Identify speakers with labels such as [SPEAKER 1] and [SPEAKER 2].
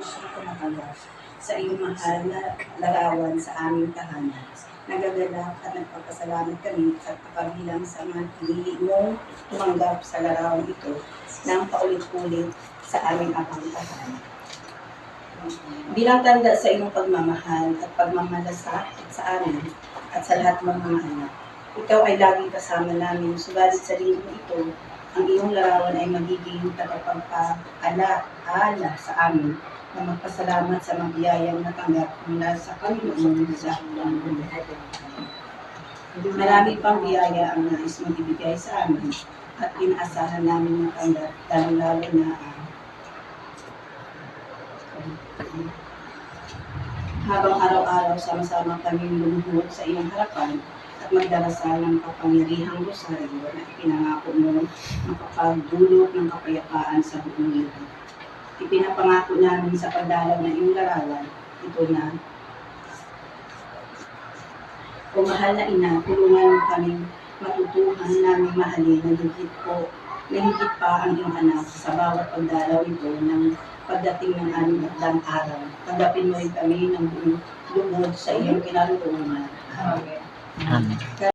[SPEAKER 1] Kumakalas sa iyong mahal na larawan sa aming tahanan. Nagagalak at nagpapasalamat kami at kabilang sa mga pinili mong tumanggap sa larawan ito ng paulit-ulit sa aming abang tahanan. Bilang tanda sa iyong pagmamahal at pagmamalasakit sa amin at sa lahat ng mga anak, ikaw ay laging kasama namin, subalit sa linggo ito, ang iyong larawan ay magiging tagapagpaalaala sa amin na magpasalamat sa mga biyayang natanggap mula sa Panginoon sa mundo. Marami pang biyaya ang nais mong ibigay sa amin at inaasahan namin matanggap, lalo na habang araw-araw sama-sama kami lumuhod sa iyong harapan at magdarasal ng kapangyarihang rosaryo na ipinangako mo makapagdulot ng kapayapaan sa buong mundo. Ipinapangako namin sa pagdalaw ng iyong larawan, ito na, O mahal na ina, tulungan mo kaming matutuhan namin mahalin na higit pa ang iyong anak sa bawat pagdalaw ito ng pagdating ng aming araw. Tanggapin mo rin kami ng buong lubod sa iyong kinaroroonan. Amen.